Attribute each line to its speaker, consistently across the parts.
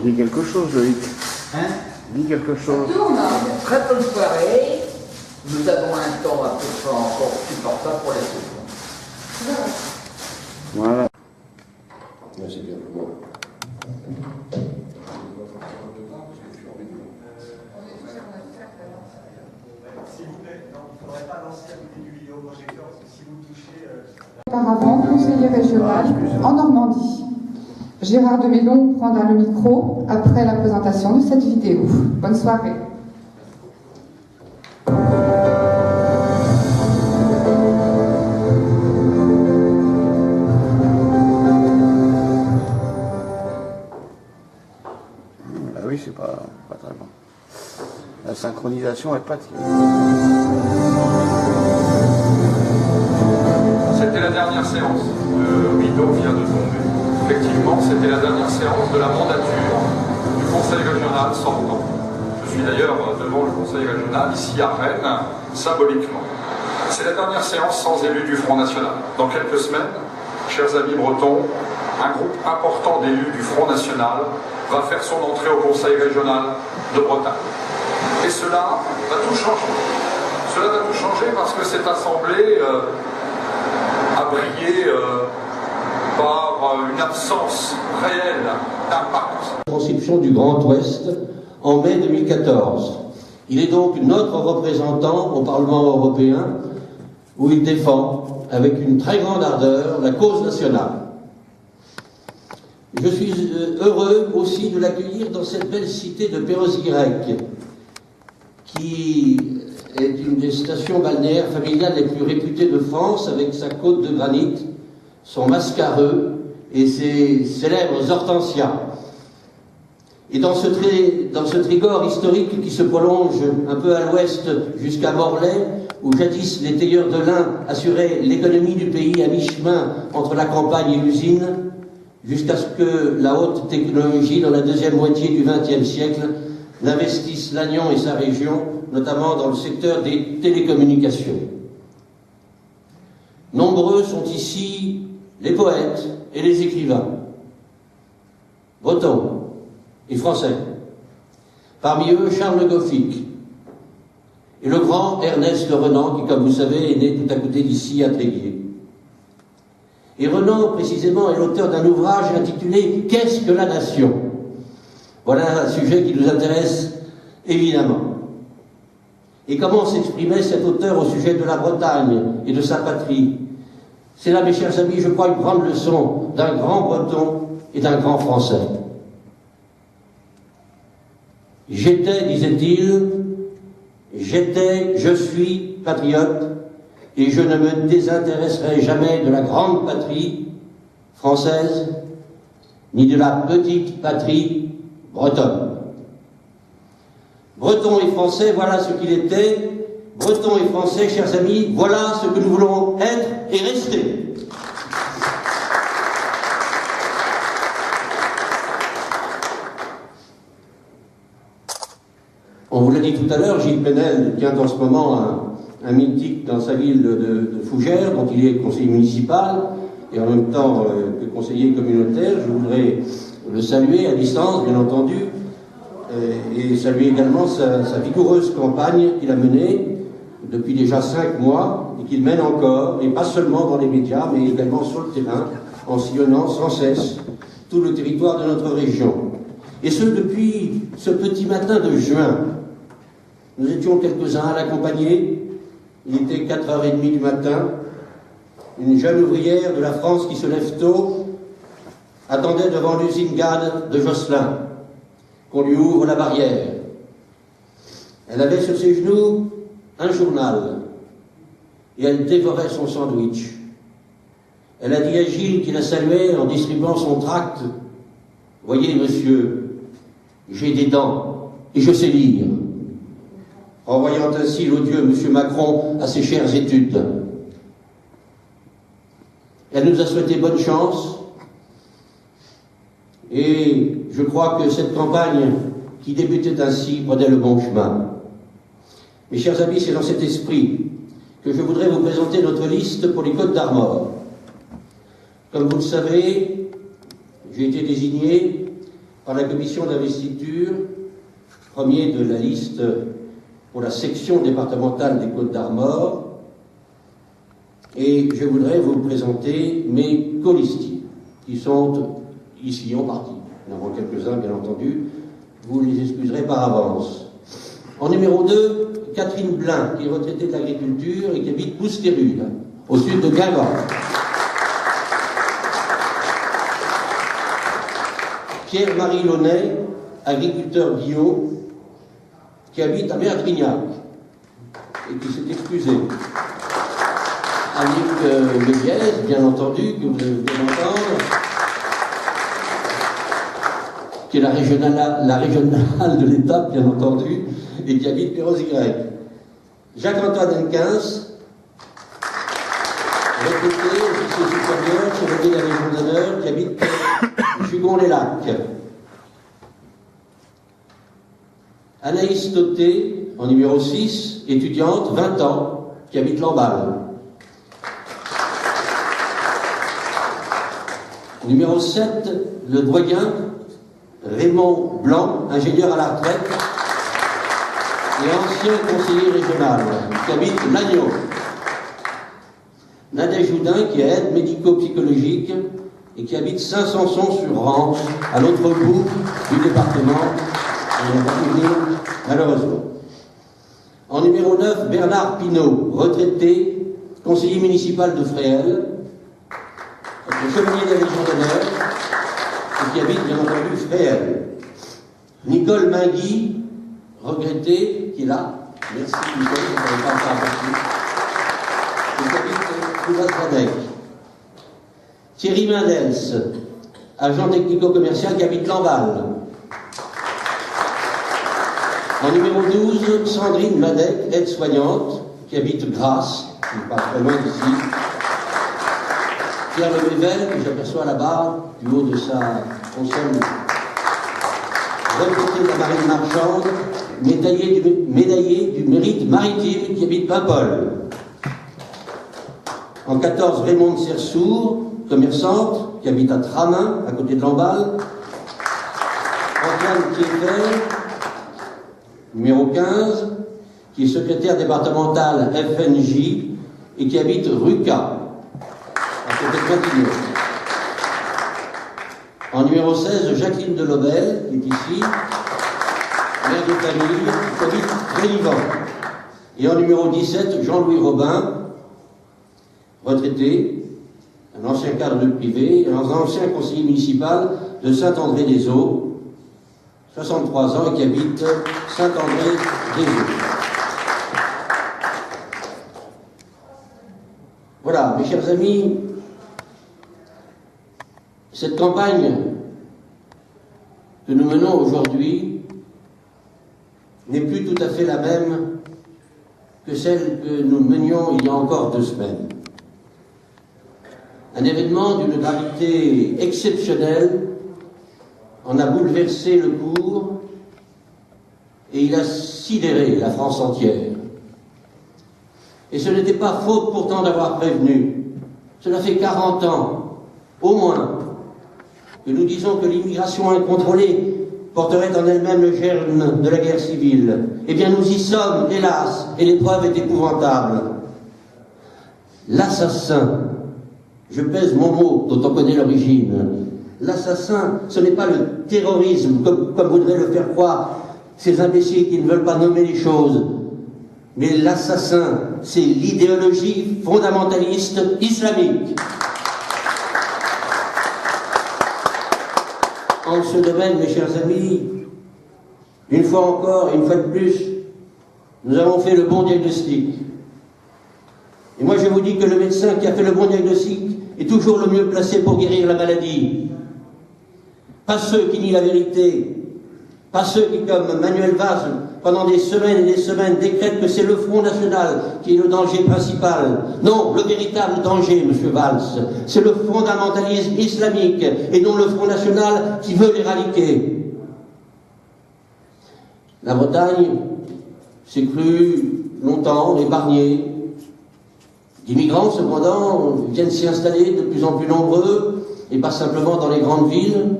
Speaker 1: Dis quelque chose, Loïc.
Speaker 2: Hein?
Speaker 1: Dis quelque chose.
Speaker 2: Tourne, très bonne soirée. Nous avons un temps à peu près encore supportable pour la saison.
Speaker 1: Voilà.
Speaker 3: Merci bien.
Speaker 4: S'il vous plaît, non, il ne faudrait pas lancer à côté du vidéoprojecteur parce que si vous touchez.
Speaker 5: Auparavant, conseiller régional en Normandie. Gérard de Mélon prendra le micro après la présentation de cette vidéo. Bonne soirée.
Speaker 1: Bah oui, c'est pas très bon. La synchronisation est pas terrible.
Speaker 6: C'était la dernière séance. Le rideau vient de tomber. Effectivement, c'était la dernière séance de la mandature du Conseil régional sortant. Je suis d'ailleurs devant le Conseil régional, ici à Rennes, symboliquement. C'est la dernière séance sans élus du Front National. Dans quelques semaines, chers amis bretons, un groupe important d'élus du Front National va faire son entrée au Conseil régional de Bretagne. Et cela va tout changer. Cela va tout changer parce que cette assemblée a brillé par une absence réelle d'impact.
Speaker 3: Constitution du Grand Ouest en mai 2014. Il est donc notre représentant au Parlement européen où il défend avec une très grande ardeur la cause nationale. Je suis heureux aussi de l'accueillir dans cette belle cité de Perros-Guirec, qui est une des stations balnéaires familiales les plus réputées de France, avec sa côte de granit, son mascareux et ses célèbres hortensias. Et dans ce Trégor historique qui se prolonge un peu à l'ouest jusqu'à Morlaix, où jadis les tailleurs de lin assuraient l'économie du pays à mi-chemin entre la campagne et l'usine, jusqu'à ce que la haute technologie, dans la deuxième moitié du XXe siècle, n'investisse Lannion et sa région, notamment dans le secteur des télécommunications. Nombreux sont ici les poètes et les écrivains, bretons et français. Parmi eux, Charles Goffic et le grand Ernest Renan, qui, comme vous savez, est né tout à côté d'ici, à Tréguier. Et Renan, précisément, est l'auteur d'un ouvrage intitulé « Qu'est-ce que la nation ?» Voilà un sujet qui nous intéresse évidemment. Et comment s'exprimait cet auteur au sujet de la Bretagne et de sa patrie? C'est là, mes chers amis, je crois, une grande leçon d'un grand Breton et d'un grand Français. J'étais, disait-il, je suis patriote, et je ne me désintéresserai jamais de la grande patrie française, ni de la petite patrie bretonne. Bretons et Français, voilà ce qu'il était. Bretons et Français, chers amis, voilà ce que nous voulons être et rester. On vous l'a dit tout à l'heure, Gilles Penel tient en ce moment un meeting dans sa ville de Fougères, dont il est conseiller municipal et en même temps que conseiller communautaire. Je voudrais le saluer à distance, bien entendu, et saluer également sa vigoureuse campagne qu'il a menée depuis déjà 5 mois et qu'il mène encore, et pas seulement dans les médias, mais également sur le terrain, en sillonnant sans cesse tout le territoire de notre région. Et ce, depuis ce petit matin de juin. Nous étions quelques-uns à l'accompagner. Il était 4h30 du matin. Une jeune ouvrière de la France qui se lève tôt attendait devant l'usine GAD de Josselin qu'on lui ouvre la barrière. Elle avait sur ses genoux un journal et elle dévorait son sandwich. Elle a dit à Gilles, qui la saluait en distribuant son tract: « Voyez, monsieur, j'ai des dents et je sais lire », renvoyant ainsi l'odieux monsieur Macron à ses chères études. Elle nous a souhaité bonne chance, et je crois que cette campagne qui débutait ainsi prenait le bon chemin. Mes chers amis, c'est dans cet esprit que je voudrais vous présenter notre liste pour les Côtes d'Armor. Comme vous le savez, j'ai été désigné par la commission d'investiture, premier de la liste pour la section départementale des Côtes-d'Armor, et je voudrais vous présenter mes colistiers, qui sont ici en partie. Nous en avons quelques-uns, bien entendu, vous les excuserez par avance. En numéro 2, Catherine Blin, qui est retraitée de l'agriculture et qui habite Pousterud, au sud de Guingamp. Pierre-Marie Launay, agriculteur bio, qui habite à Merdrignac et qui s'est excusé. Annick Leviez, bien entendu, que vous venez d'entendre, qui est la régionale de l'État, bien entendu, et qui habite Perros-Y. Jacques-Antoine Henquins, retraité, officier supérieur, chevalier de la Légion d'honneur, qui habite Jugon-les-Lacs. Anaïs Toté, en numéro 6, étudiante, 20 ans, qui habite Lamballe. Numéro 7, le doyen Raymond Blanc, ingénieur à la retraite et ancien conseiller régional, qui habite Lannion. Nadia Joudin, qui est aide médico-psychologique et qui habite Saint-Sanson-sur-Rance, à l'autre bout du département, et on va y venir, malheureusement. En numéro 9, Bernard Pinault, retraité, conseiller municipal de Fréhel, le chevalier de la Légion d'honneur, et qui habite bien entendu Fréhel. Nicole Mingui, regretté, qui est là. Merci Nicole, je ne savais pas faire qui habite Couvas-Radec. Thierry Mendels, agent technico-commercial qui habite Lamballe. En numéro 12, Sandrine Madec, aide-soignante, qui habite Grasse, qui n'est pas très loin d'ici. Pierre Lemével, que j'aperçois là-bas, du haut de sa console, retraité de la marine marchande, médaillé du mérite maritime, qui habite Paimpol. En 14, Raymond Sersour, commerçante, qui habite à Tramin, à côté de Lamballe. Antoine Kieffer, numéro 15, qui est secrétaire départemental FNJ et qui habite Ruca. En numéro 16, Jacqueline Delobel, qui est ici, mère de famille, qui habite Rélivan. Et en numéro 17, Jean-Louis Robin, retraité, un ancien cadre privé, un ancien conseiller municipal de Saint-André-des-Eaux, 63 ans, et qui habite Saint-André-des-Eaux. Voilà, mes chers amis, cette campagne que nous menons aujourd'hui n'est plus tout à fait la même que celle que nous menions il y a encore 2 semaines. Un événement d'une gravité exceptionnelle en a bouleversé le cours et il a sidéré la France entière. Et ce n'était pas faute pourtant d'avoir prévenu. Cela fait 40 ans, au moins, que nous disons que l'immigration incontrôlée porterait en elle-même le germe de la guerre civile. Eh bien, nous y sommes, hélas, et l'épreuve est épouvantable. L'assassin, je pèse mon mot, dont on connaît l'origine. L'assassin, ce n'est pas le terrorisme, comme voudraient le faire croire ces imbéciles qui ne veulent pas nommer les choses. Mais l'assassin, c'est l'idéologie fondamentaliste islamique. En ce domaine, mes chers amis, une fois encore, une fois de plus, nous avons fait le bon diagnostic. Et moi, je vous dis que le médecin qui a fait le bon diagnostic est toujours le mieux placé pour guérir la maladie. Pas ceux qui nient la vérité, pas ceux qui, comme Manuel Valls, pendant des semaines et des semaines, décrètent que c'est le Front National qui est le danger principal. Non, le véritable danger, monsieur Valls, c'est le fondamentalisme islamique et non le Front National qui veut l'éradiquer. La Bretagne s'est crue longtemps épargnée. D'immigrants, cependant, viennent s'y installer de plus en plus nombreux, et pas simplement dans les grandes villes.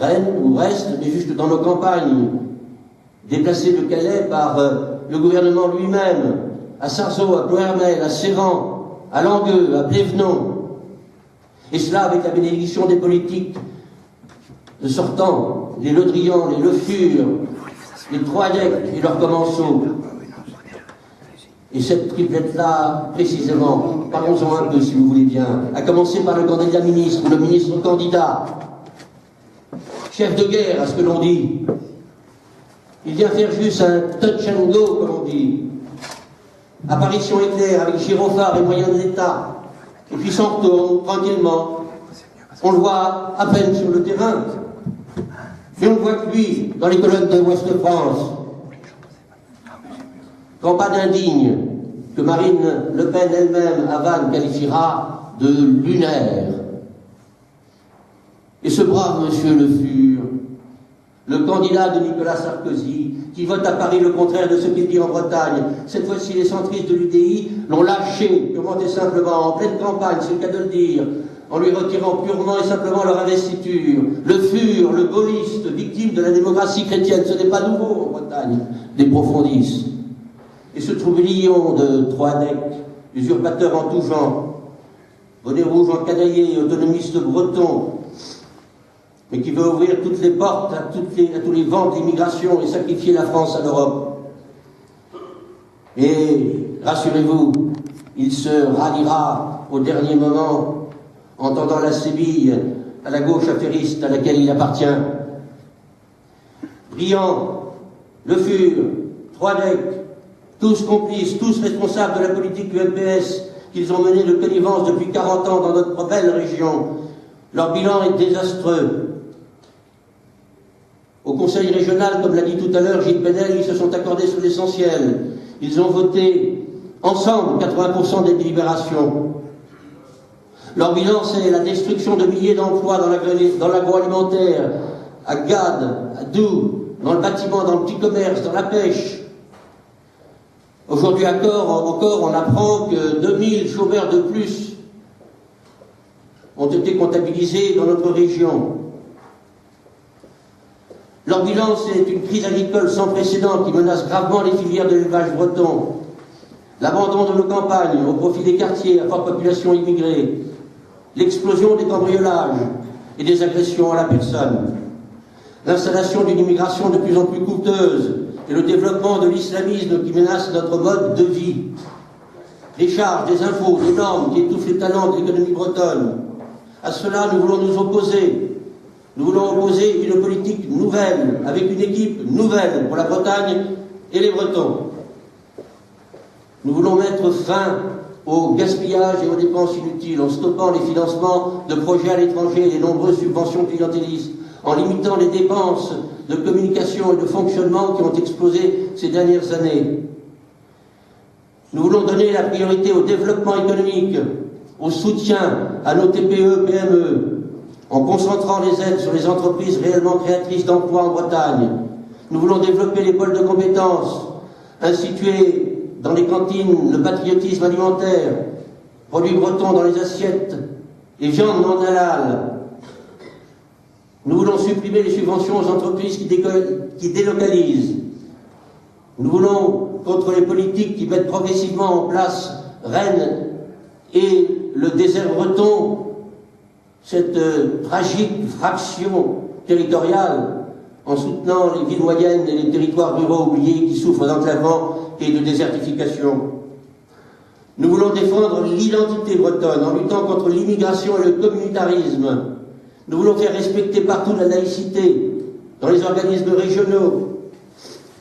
Speaker 3: Rennes ou Brest, mais juste dans nos campagnes, déplacés de Calais par le gouvernement lui-même, à Sarzeau, à Ploermel, à Serran, à Langueux, à Plévenon, et cela avec la bénédiction des politiques de sortant, les Le Drian, les Le Fur, les Troadec et leurs commensaux. Et cette triplette-là, précisément, parlons-en un peu si vous voulez bien, à commencer par le candidat ministre, le ministre candidat, chef de guerre à ce que l'on dit. Il vient faire juste un touch and go, comme on dit. Apparition éclair avec gyrophare et moyens de l'État. Et puis s'en retourne tranquillement. On le voit à peine sur le terrain. Mais on le voit que lui, dans les colonnes de l'Ouest de France. Campagne indigne, que Marine Le Pen elle-même à Vannes qualifiera de lunaire. Et ce brave monsieur Le Fur, le candidat de Nicolas Sarkozy, qui vote à Paris le contraire de ce qu'il dit en Bretagne. Cette fois-ci, les centristes de l'UDI l'ont lâché, purement et simplement, en pleine campagne, c'est le cas de le dire, en lui retirant purement et simplement leur investiture. Le Fur, le gaulliste, victime de la démocratie chrétienne, ce n'est pas nouveau en Bretagne, des profondistes. Et ce troublion de Troadec, usurpateur en tout genre, bonnet rouge encanaillé, autonomiste breton, mais qui veut ouvrir toutes les portes à tous les vents d'immigration et sacrifier la France à l'Europe. Et rassurez-vous, il se ralliera au dernier moment en tendant la sébille à la gauche affairiste à laquelle il appartient. Briand, Le Fur, Troadec, tous complices, tous responsables de la politique du MPS qu'ils ont menée de connivence depuis 40 ans dans notre belle région. Leur bilan est désastreux. Au Conseil régional, comme l'a dit tout à l'heure Gilles Penel, ils se sont accordés sur l'essentiel. Ils ont voté ensemble 80% des délibérations. Leur bilan, c'est la destruction de milliers d'emplois dans l'agroalimentaire, à Gade, à Doubs, dans le bâtiment, dans le petit commerce, dans la pêche. Aujourd'hui encore, on apprend que 2000 chômeurs de plus ont été comptabilisés dans notre région. Leur bilan, c'est une crise agricole sans précédent qui menace gravement les filières de l'élevage breton. L'abandon de nos campagnes au profit des quartiers à forte population immigrée. L'explosion des cambriolages et des agressions à la personne. L'installation d'une immigration de plus en plus coûteuse et le développement de l'islamisme qui menace notre mode de vie. Des charges, des impôts, des normes qui étouffent les talents de l'économie bretonne. À cela, nous voulons nous opposer. Nous voulons opposer une politique nouvelle, avec une équipe nouvelle pour la Bretagne et les Bretons. Nous voulons mettre fin au gaspillage et aux dépenses inutiles, en stoppant les financements de projets à l'étranger et les nombreuses subventions clientélistes, en limitant les dépenses de communication et de fonctionnement qui ont explosé ces dernières années. Nous voulons donner la priorité au développement économique, au soutien à nos TPE, PME, en concentrant les aides sur les entreprises réellement créatrices d'emplois en Bretagne. Nous voulons développer les pôles de compétences, instituer dans les cantines le patriotisme alimentaire, produits bretons dans les assiettes et viande non halal. Nous voulons supprimer les subventions aux entreprises qui délocalisent. Nous voulons, contre les politiques qui mettent progressivement en place Rennes et le désert breton, cette tragique fraction territoriale en soutenant les villes moyennes et les territoires ruraux oubliés qui souffrent d'enclavement et de désertification. Nous voulons défendre l'identité bretonne en luttant contre l'immigration et le communautarisme. Nous voulons faire respecter partout la laïcité dans les organismes régionaux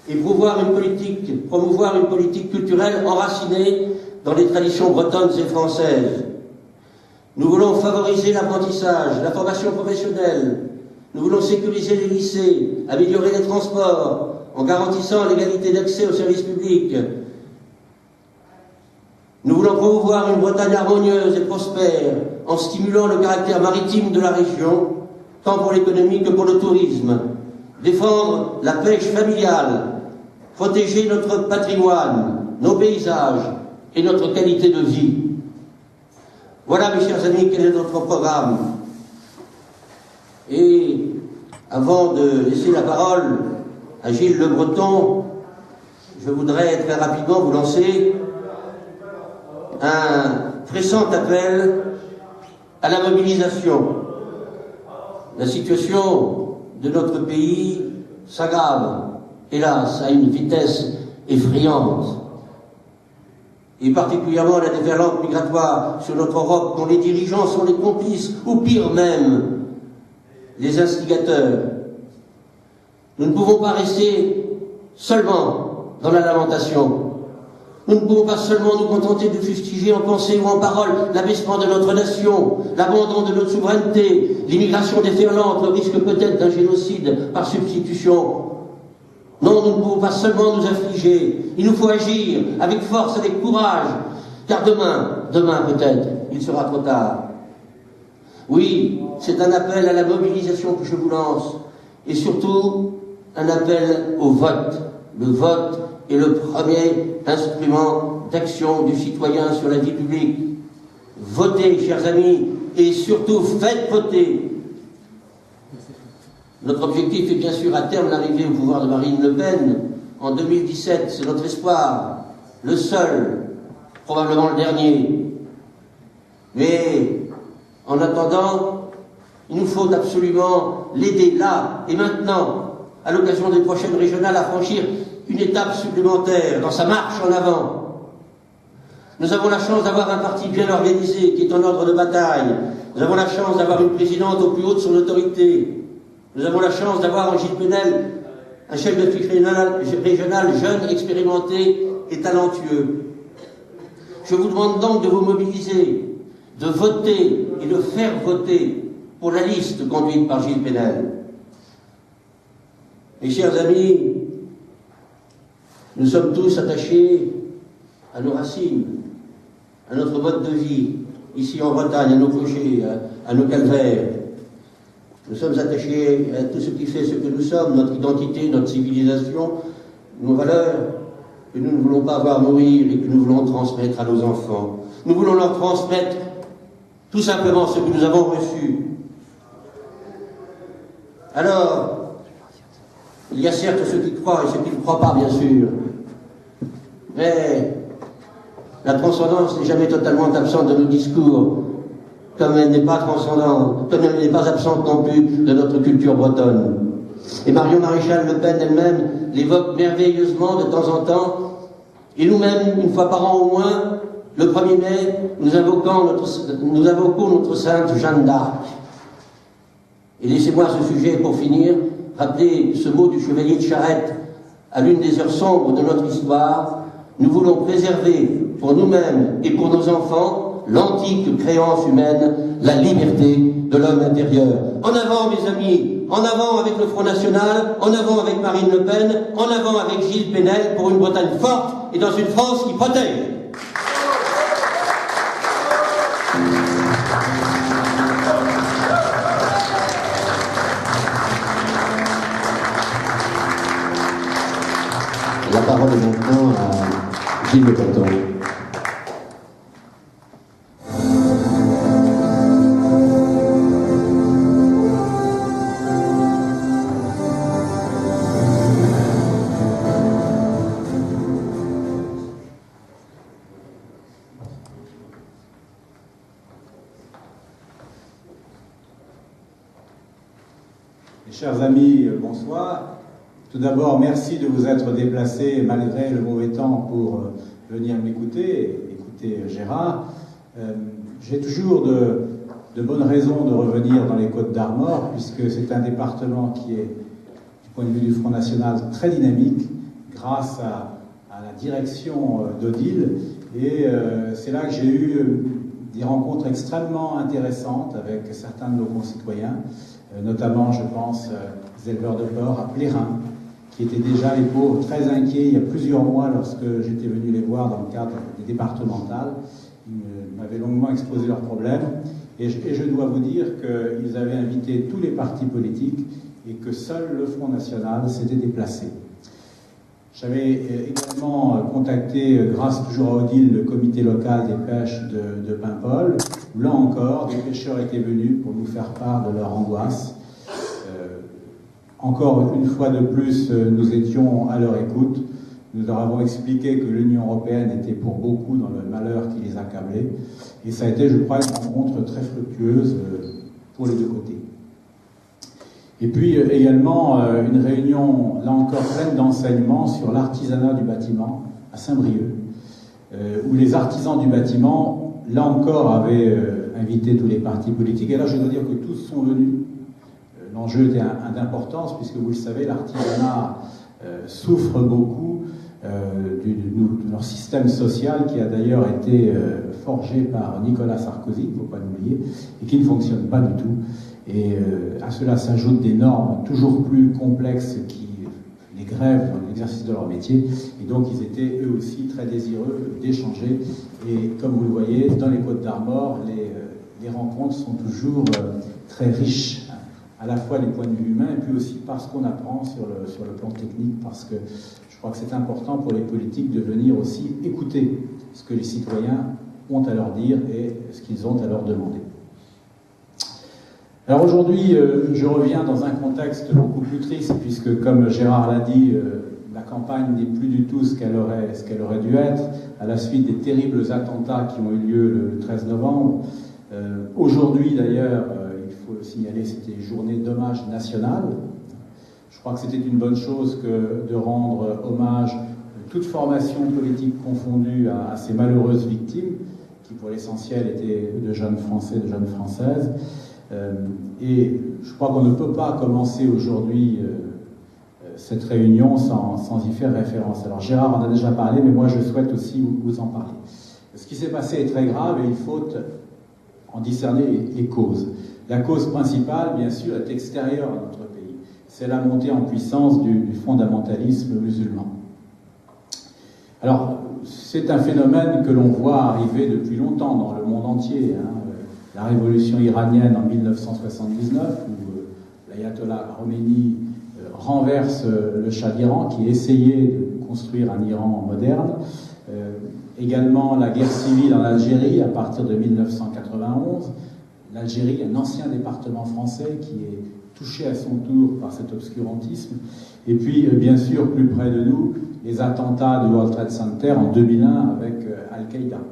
Speaker 3: et promouvoir une politique culturelle enracinée dans les traditions bretonnes et françaises. Nous voulons favoriser l'apprentissage, la formation professionnelle. Nous voulons sécuriser les lycées, améliorer les transports, en garantissant l'égalité d'accès aux services publics. Nous voulons promouvoir une Bretagne harmonieuse et prospère, en stimulant le caractère maritime de la région, tant pour l'économie que pour le tourisme. Défendre la pêche familiale, protéger notre patrimoine, nos paysages et notre qualité de vie. Voilà, mes chers amis, quel est notre programme. Et Avant de laisser la parole à Gilles Le Breton, je voudrais très rapidement vous lancer un pressant appel à la mobilisation. La situation de notre pays s'aggrave, hélas, à une vitesse effrayante. Et particulièrement la déferlante migratoire sur notre Europe, dont les dirigeants sont les complices, ou pire même, les instigateurs. Nous ne pouvons pas rester seulement dans la lamentation. Nous ne pouvons pas seulement nous contenter de fustiger en pensée ou en parole l'abaissement de notre nation, l'abandon de notre souveraineté, l'immigration déferlante, le risque peut-être d'un génocide par substitution. Non, nous ne pouvons pas seulement nous affliger. Il nous faut agir avec force, avec courage, car demain peut-être, il sera trop tard. Oui, c'est un appel à la mobilisation que je vous lance, et surtout un appel au vote. Le vote est le premier instrument d'action du citoyen sur la vie publique. Votez, chers amis, et surtout faites voter. Notre objectif est bien sûr à terme l'arrivée au pouvoir de Marine Le Pen en 2017. C'est notre espoir, le seul, probablement le dernier. Mais en attendant, il nous faut absolument l'aider là et maintenant, à l'occasion des prochaines régionales, à franchir une étape supplémentaire dans sa marche en avant. Nous avons la chance d'avoir un parti bien organisé qui est en ordre de bataille. Nous avons la chance d'avoir une présidente au plus haut de son autorité. Nous avons la chance d'avoir en Gilles Penel un chef de file régional jeune, expérimenté et talentueux. Je vous demande donc de vous mobiliser, de voter et de faire voter pour la liste conduite par Gilles Penel. Mes chers amis, nous sommes tous attachés à nos racines, à notre mode de vie, ici en Bretagne, à nos clochers, à nos calvaires. Nous sommes attachés à tout ce qui fait ce que nous sommes, notre identité, notre civilisation, nos valeurs, que nous ne voulons pas voir mourir et que nous voulons transmettre à nos enfants. Nous voulons leur transmettre tout simplement ce que nous avons reçu. Alors, il y a certes ceux qui croient et ceux qui ne croient pas, bien sûr. Mais la transcendance n'est jamais totalement absente de nos discours, comme elle n'est pas transcendante, comme elle n'est pas absente non plus de notre culture bretonne. Et Marion Maréchal Le Pen elle-même l'évoque merveilleusement de temps en temps, et nous-mêmes, une fois par an au moins, le 1er mai, nous invoquons notre sainte Jeanne d'Arc. Et laissez-moi à ce sujet, pour finir, rappeler ce mot du chevalier de Charette à l'une des heures sombres de notre histoire. Nous voulons préserver pour nous-mêmes et pour nos enfants l'antique créance humaine, la liberté de l'homme intérieur. En avant, mes amis, en avant avec le Front National, en avant avec Marine Le Pen, en avant avec Gilles Penel pour une Bretagne forte et dans une France qui protège. La parole est maintenant à Gilles Le Breton.
Speaker 7: Chers amis, bonsoir. Tout d'abord, merci de vous être déplacés malgré le mauvais temps pour venir m'écouter et écouter Gérard. J'ai toujours de bonnes raisons de revenir dans les Côtes-d'Armor, puisque c'est un département qui est, du point de vue du Front National, très dynamique, grâce à la direction d'Odile. Et c'est là que j'ai eu des rencontres extrêmement intéressantes avec certains de nos concitoyens, notamment, je pense, les éleveurs de porc à Plérin, qui étaient déjà, les pauvres, très inquiets il y a plusieurs mois lorsque j'étais venu les voir dans le cadre des départementales. Ils m'avaient longuement exposé leurs problèmes. Et je dois vous dire qu'ils avaient invité tous les partis politiques et que seul le Front National s'était déplacé. J'avais également contacté, grâce toujours à Odile, le comité local des pêches de Paimpol, où là encore, des pêcheurs étaient venus pour nous faire part de leur angoisse. Encore une fois de plus, nous étions à leur écoute. Nous leur avons expliqué que l'Union européenne était pour beaucoup dans le malheur qui les accablait. Et ça a été, je crois, une rencontre très fructueuse pour les deux côtés. Et puis également une réunion, là encore, pleine d'enseignements sur l'artisanat du bâtiment à Saint-Brieuc, où les artisans du bâtiment, là encore, avaient invité tous les partis politiques. Et là, je dois dire que tous sont venus. L'enjeu était d'importance, puisque vous le savez, l'artisanat souffre beaucoup de leur système social, qui a d'ailleurs été forgé par Nicolas Sarkozy, il ne faut pas l'oublier, et qui ne fonctionne pas du tout. Et à cela s'ajoutent des normes toujours plus complexes qui les grèvent dans l'exercice de leur métier. Et donc ils étaient eux aussi très désireux d'échanger. Et comme vous le voyez, dans les Côtes-d'Armor, les rencontres sont toujours très riches, à la fois du point de vue humain et puis aussi parce qu'on apprend sur le plan technique, parce que je crois que c'est important pour les politiques de venir aussi écouter ce que les citoyens ont à leur dire et ce qu'ils ont à leur demander. Alors aujourd'hui, je reviens dans un contexte beaucoup plus triste, puisque comme Gérard l'a dit, la campagne n'est plus du tout ce qu'elle aurait dû être, à la suite des terribles attentats qui ont eu lieu le 13 novembre. Aujourd'hui d'ailleurs, il faut le signaler, c'était journée d'hommage national. Je crois que c'était une bonne chose que de rendre hommage, toute formation politique confondue, à ces malheureuses victimes, qui pour l'essentiel étaient de jeunes Français, de jeunes Françaises. Et je crois qu'on ne peut pas commencer aujourd'hui cette réunion sans y faire référence. Alors Gérard en a déjà parlé, mais moi je souhaite aussi vous en parler. Ce qui s'est passé est très grave et il faut en discerner les causes. La cause principale, bien sûr, est extérieure à notre pays. C'est la montée en puissance du fondamentalisme musulman. Alors, c'est un phénomène que l'on voit arriver depuis longtemps dans le monde entier. La révolution iranienne en 1979, où l'ayatollah Khomeini renverse le Shah d'Iran, qui essayait de construire un Iran moderne. Également la guerre civile en Algérie à partir de 1991. L'Algérie, un ancien département français qui est touché à son tour par cet obscurantisme. Et puis, bien sûr, plus près de nous, les attentats du World Trade Center en 2001 avec Al-Qaïda. Donc,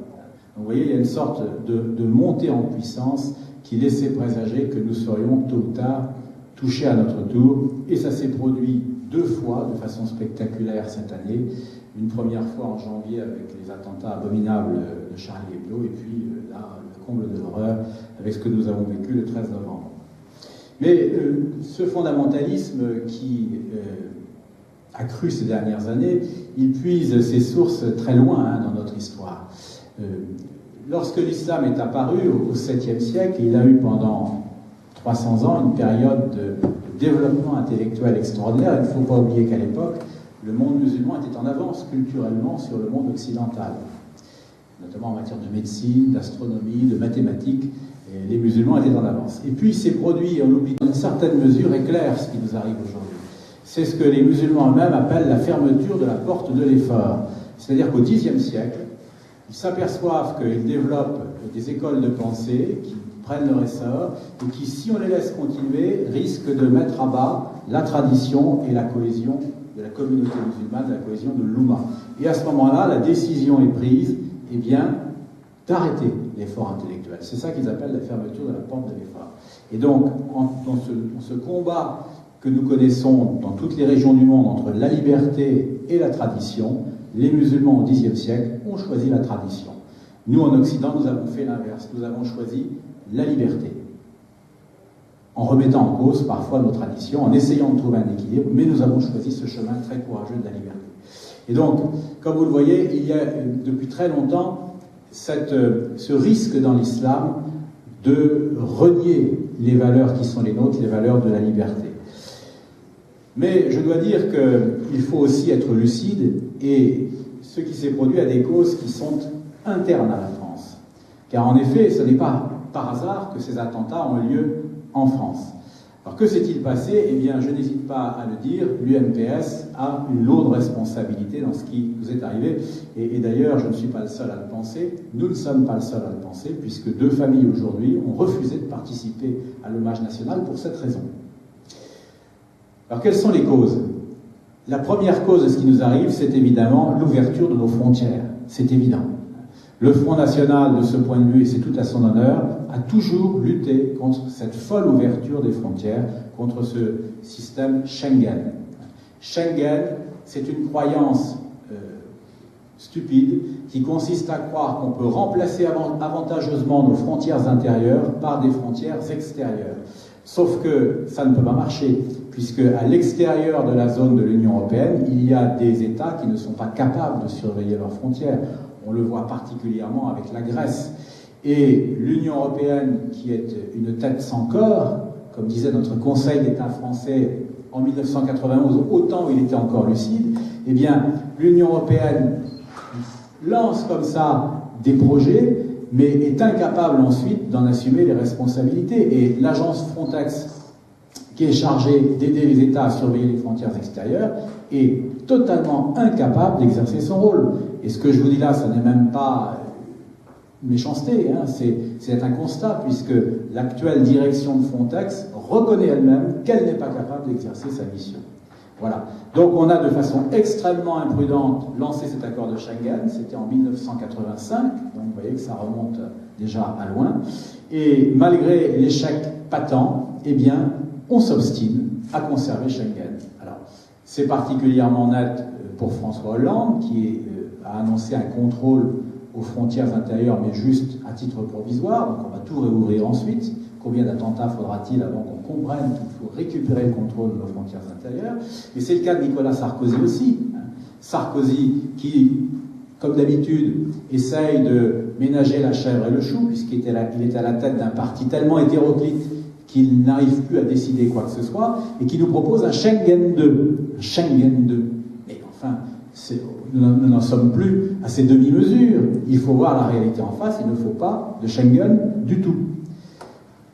Speaker 7: vous voyez, il y a une sorte de montée en puissance qui laissait présager que nous serions tôt ou tard touchés à notre tour. Et ça s'est produit 2 fois de façon spectaculaire cette année. Une première fois en janvier avec les attentats abominables de Charlie Hebdo, et puis là, le comble de l'horreur avec ce que nous avons vécu le 13 novembre. Mais ce fondamentalisme qui a cru ces dernières années, il puise ses sources très loin dans notre histoire. Lorsque l'islam est apparu au 7e siècle, il a eu pendant 300 ans une période de développement intellectuel extraordinaire. Il ne faut pas oublier qu'à l'époque, le monde musulman était en avance culturellement sur le monde occidental, notamment en matière de médecine, d'astronomie, de mathématiques. Et les musulmans étaient en avance. Et puis, il s'est produit, on oublie dans une certaine mesure, éclair ce qui nous arrive aujourd'hui. C'est ce que les musulmans eux-mêmes appellent la fermeture de la porte de l'effort. C'est-à-dire qu'au Xe siècle, ils s'aperçoivent qu'ils développent des écoles de pensée qui prennent leur essor et qui, si on les laisse continuer, risquent de mettre à bas la tradition et la cohésion de la communauté musulmane, de la cohésion de l'Oumma. Et à ce moment-là, la décision est prise, eh bien, d'arrêter l'effort intellectuel. C'est ça qu'ils appellent la fermeture de la porte de l'effort. Et donc, dans ce combat que nous connaissons dans toutes les régions du monde entre la liberté et la tradition, les musulmans au Xe siècle ont choisi la tradition. Nous, en Occident, nous avons fait l'inverse. Nous avons choisi la liberté, en remettant en cause parfois nos traditions, en essayant de trouver un équilibre, mais nous avons choisi ce chemin très courageux de la liberté. Et donc, comme vous le voyez, il y a depuis très longtemps ce risque dans l'islam de renier les valeurs qui sont les nôtres, les valeurs de la liberté. Mais je dois dire qu'il faut aussi être lucide, et ce qui s'est produit a des causes qui sont internes à la France. Car en effet, ce n'est pas par hasard que ces attentats ont lieu en France. Alors que s'est-il passé ? Eh bien, je n'hésite pas à le dire, l'UMPS a une lourde responsabilité dans ce qui nous est arrivé. Et d'ailleurs, je ne suis pas le seul à le penser, nous ne sommes pas le seul à le penser, puisque 2 familles aujourd'hui ont refusé de participer à l'hommage national pour cette raison. Alors quelles sont les causes? La première cause de ce qui nous arrive, c'est évidemment l'ouverture de nos frontières. C'est évident. Le Front National, de ce point de vue, et c'est tout à son honneur, a toujours lutté contre cette folle ouverture des frontières, contre ce système Schengen. Schengen, c'est une croyance stupide qui consiste à croire qu'on peut remplacer avantageusement nos frontières intérieures par des frontières extérieures. Sauf que ça ne peut pas marcher, puisque à l'extérieur de la zone de l'Union européenne, il y a des États qui ne sont pas capables de surveiller leurs frontières. On le voit particulièrement avec la Grèce. Et l'Union européenne, qui est une tête sans corps, comme disait notre Conseil d'État français en 1991, au temps où il était encore lucide, eh bien, l'Union européenne lance comme ça des projets, mais est incapable ensuite d'en assumer les responsabilités. Et l'agence Frontex, qui est chargée d'aider les États à surveiller les frontières extérieures, est totalement incapable d'exercer son rôle. Et ce que je vous dis là, ça n'est même pas méchanceté, hein, c'est un constat, puisque l'actuelle direction de Frontex reconnaît elle-même qu'elle n'est pas capable d'exercer sa mission. Voilà. Donc on a de façon extrêmement imprudente lancé cet accord de Schengen, c'était en 1985, donc vous voyez que ça remonte déjà à loin, et malgré l'échec patent, eh bien, on s'obstine à conserver Schengen. Alors, c'est particulièrement net pour François Hollande, qui a annoncé un contrôle aux frontières intérieures, mais juste à titre provisoire, donc on va tout réouvrir ensuite. Combien d'attentats faudra-t-il avant qu'on comprenne qu'il faut récupérer le contrôle de nos frontières intérieures? Et c'est le cas de Nicolas Sarkozy aussi. Sarkozy qui, comme d'habitude, essaye de ménager la chèvre et le chou, puisqu'il était à la tête d'un parti tellement hétéroclite qu'il n'arrive plus à décider quoi que ce soit, et qui nous propose un Schengen 2. Un Schengen 2. Mais enfin, nous n'en sommes plus à ces demi-mesures. Il faut voir la réalité en face, il ne faut pas de Schengen du tout.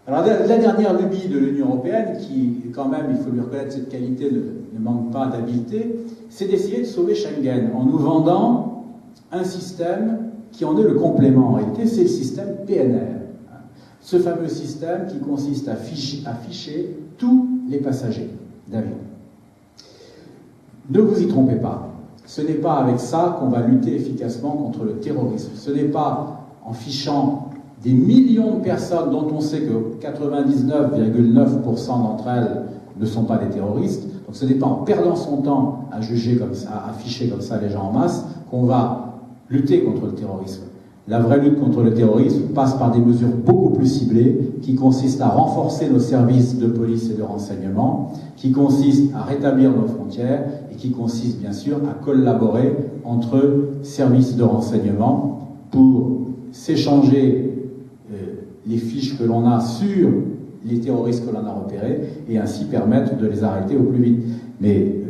Speaker 7: Alors la dernière lubie de l'Union européenne, qui quand même, il faut lui reconnaître cette qualité, ne manque pas d'habileté, c'est d'essayer de sauver Schengen en nous vendant un système qui en est le complément. En réalité, c'est le système PNR. Ce fameux système qui consiste à ficher tous les passagers d'avion. Ne vous y trompez pas. Ce n'est pas avec ça qu'on va lutter efficacement contre le terrorisme. Ce n'est pas en fichant des millions de personnes dont on sait que 99,9% d'entre elles ne sont pas des terroristes. Donc ce n'est pas en perdant son temps à juger comme ça, à ficher comme ça les gens en masse, qu'on va lutter contre le terrorisme. La vraie lutte contre le terrorisme passe par des mesures beaucoup plus ciblées, qui consistent à renforcer nos services de police et de renseignement, qui consistent à rétablir nos frontières et qui consistent bien sûr à collaborer entre services de renseignement pour s'échanger les fiches que l'on a sur les terroristes que l'on a repérés et ainsi permettre de les arrêter au plus vite. Mais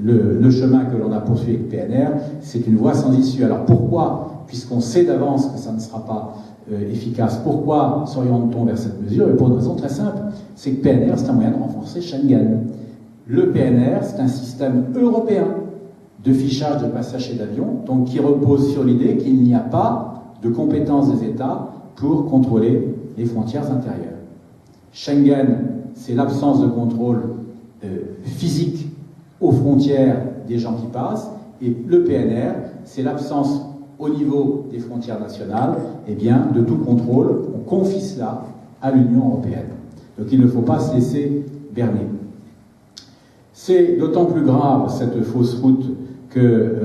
Speaker 7: le chemin que l'on a poursuivi avec PNR, c'est une voie sans issue. Alors pourquoi, puisqu'on sait d'avance que ça ne sera pas efficace, pourquoi s'oriente-t-on vers cette mesure? Et pour une raison très simple, c'est que PNR, c'est un moyen de renforcer Schengen. Le PNR, c'est un système européen de fichage de passagers d'avion, donc qui repose sur l'idée qu'il n'y a pas de compétence des États pour contrôler les frontières intérieures. Schengen, c'est l'absence de contrôle physique aux frontières des gens qui passent, et le PNR, c'est l'absence au niveau des frontières nationales, eh bien, de tout contrôle. On confie cela à l'Union européenne. Donc il ne faut pas se laisser berner. C'est d'autant plus grave, cette fausse route, que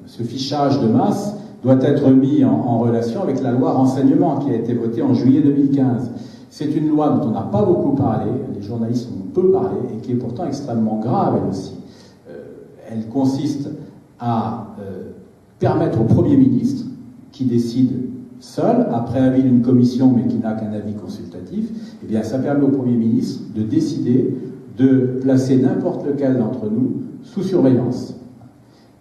Speaker 7: ce fichage de masse doit être mis en relation avec la loi renseignement qui a été votée en juillet 2015. C'est une loi dont on n'a pas beaucoup parlé, les journalistes ont peu parlé, et qui est pourtant extrêmement grave elle aussi. Elle consiste à permettre au Premier ministre, qui décide seul, après avis d'une commission mais qui n'a qu'un avis consultatif, eh bien ça permet au Premier ministre de décider de placer n'importe lequel d'entre nous sous surveillance.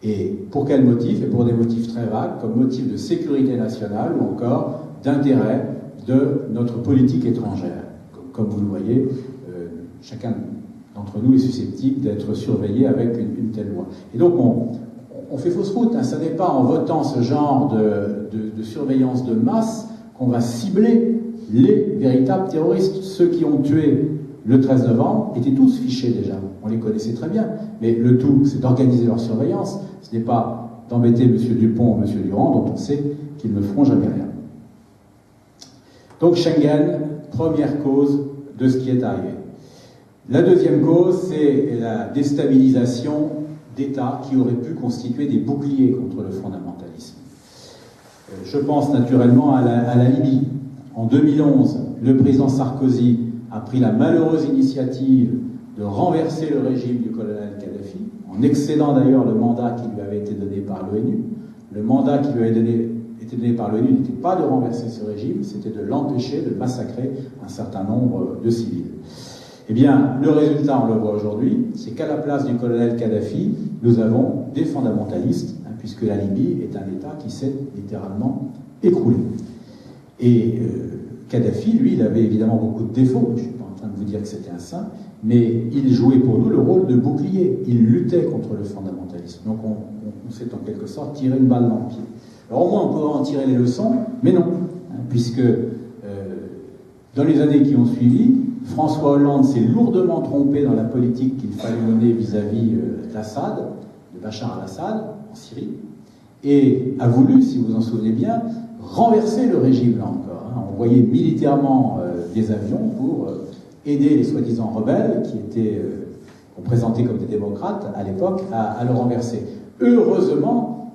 Speaker 7: Et pour quel motif? Et pour des motifs très vagues, comme motif de sécurité nationale ou encore d'intérêt de notre politique étrangère. Comme vous le voyez, chacun d'entre nous est susceptible d'être surveillé avec une telle loi. Et donc on fait fausse route. Hein. Ce n'est pas en votant ce genre de surveillance de masse qu'on va cibler les véritables terroristes, ceux qui ont tué le 13 novembre, étaient tous fichés déjà. On les connaissait très bien. Mais le tout, c'est d'organiser leur surveillance. Ce n'est pas d'embêter M. Dupont ou M. Durand, dont on sait qu'ils ne feront jamais rien. Donc Schengen, première cause de ce qui est arrivé. La deuxième cause, c'est la déstabilisation d'États qui auraient pu constituer des boucliers contre le fondamentalisme. Je pense naturellement à la Libye. En 2011, le président Sarkozy a pris la malheureuse initiative de renverser le régime du colonel Kadhafi, en excédant d'ailleurs le mandat qui lui avait été donné par l'ONU. Le mandat qui lui avait été donné par l'ONU n'était pas de renverser ce régime, c'était de l'empêcher de massacrer un certain nombre de civils. Eh bien, le résultat, on le voit aujourd'hui, c'est qu'à la place du colonel Kadhafi, nous avons des fondamentalistes, puisque la Libye est un État qui s'est littéralement écroulé. Et Kadhafi, lui, il avait évidemment beaucoup de défauts, je ne suis pas en train de vous dire que c'était un saint, mais il jouait pour nous le rôle de bouclier, il luttait contre le fondamentalisme. Donc on s'est en quelque sorte tiré une balle dans le pied. Alors au moins on peut en tirer les leçons, mais non, puisque dans les années qui ont suivi, François Hollande s'est lourdement trompé dans la politique qu'il fallait mener vis-à-vis d'Assad, de Bachar al-Assad, en Syrie, et a voulu, si vous vous en souvenez bien, renverser le régime là encore. On voyait militairement des avions pour aider les soi-disant rebelles qui étaient présentés comme des démocrates à l'époque à le renverser. Heureusement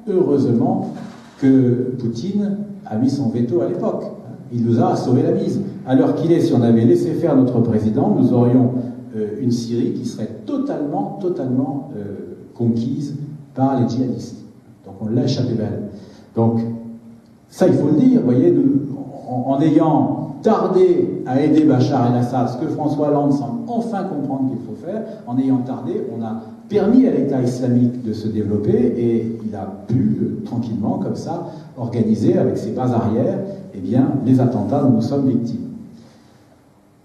Speaker 7: que Poutine a mis son veto à l'époque. Il nous a sauvé la mise. À l'heure qu'il est, si on avait laissé faire notre président, nous aurions une Syrie qui serait totalement conquise par les djihadistes. Donc on l'a échappé belle. Donc ça, il faut le dire, vous voyez, en ayant tardé à aider Bachar el-Assad, ce que François Hollande semble enfin comprendre qu'il faut faire, en ayant tardé, on a permis à l'État islamique de se développer et il a pu tranquillement, comme ça, organiser avec ses bases arrières, eh bien, les attentats dont nous sommes victimes.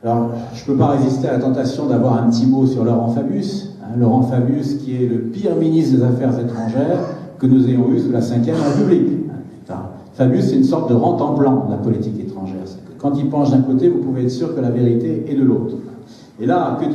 Speaker 7: Alors, je ne peux pas résister à la tentation d'avoir un petit mot sur Laurent Fabius. Laurent Fabius, qui est le pire ministre des Affaires étrangères que nous ayons eu sous la Ve République. Fabius, c'est une sorte de rente-en-plan de la politique étrangère. Quand il penche d'un côté, vous pouvez être sûr que la vérité est de l'autre. Et là, que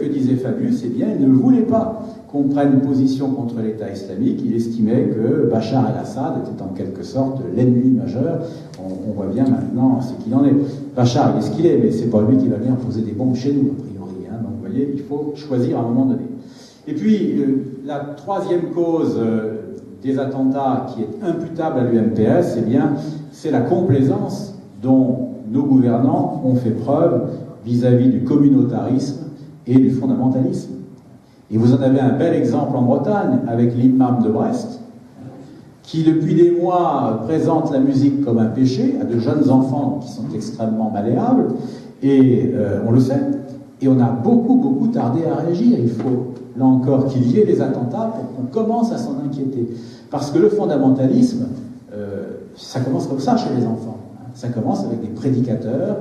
Speaker 7: disait Fabius? Eh bien, il ne voulait pas qu'on prenne position contre l'État islamique. Il estimait que Bachar el-Assad était en quelque sorte l'ennemi majeur. On voit bien maintenant ce qu'il en est. Bachar, il est ce qu'il est, mais c'est pas lui qui va venir poser des bombes chez nous, a priori. Donc, vous voyez, il faut choisir à un moment donné. Et puis, la troisième cause des attentats qui est imputable à l'UMPS, eh bien, c'est la complaisance dont nos gouvernants ont fait preuve vis-à-vis du communautarisme et du fondamentalisme. Et vous en avez un bel exemple en Bretagne avec l'imam de Brest, qui depuis des mois présente la musique comme un péché à de jeunes enfants qui sont extrêmement malléables, et on le sait, et on a beaucoup tardé à réagir. Il faut, là encore, qu'il y ait des attentats pour qu'on commence à s'en inquiéter. Parce que le fondamentalisme, ça commence comme ça chez les enfants. Ça commence avec des prédicateurs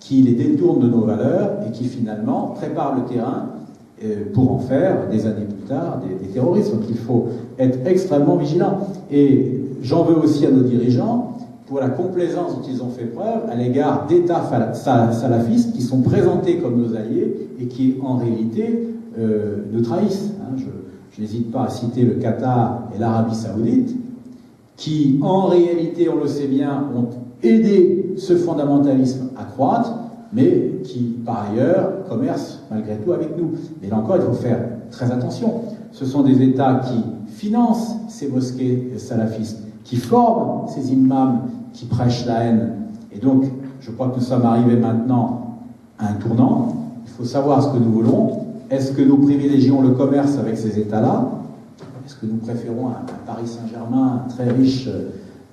Speaker 7: qui les détournent de nos valeurs et qui finalement préparent le terrain pour en faire, des années plus tard, des terroristes. Donc il faut être extrêmement vigilant. Et j'en veux aussi à nos dirigeants pour la complaisance dont ils ont fait preuve à l'égard d'États salafistes qui sont présentés comme nos alliés et qui en réalité nous trahissent. Je n'hésite pas à citer le Qatar et l'Arabie Saoudite qui en réalité, on le sait bien, ont aidé ce fondamentalisme à croître, mais qui, par ailleurs, commercent malgré tout avec nous. Mais là encore, il faut faire très attention. Ce sont des États qui financent ces mosquées salafistes, qui forment ces imams qui prêchent la haine. Et donc, je crois que nous sommes arrivés maintenant à un tournant. Il faut savoir ce que nous voulons. Est-ce que nous privilégions le commerce avec ces États-là? Est-ce que nous préférons un Paris Saint-Germain très riche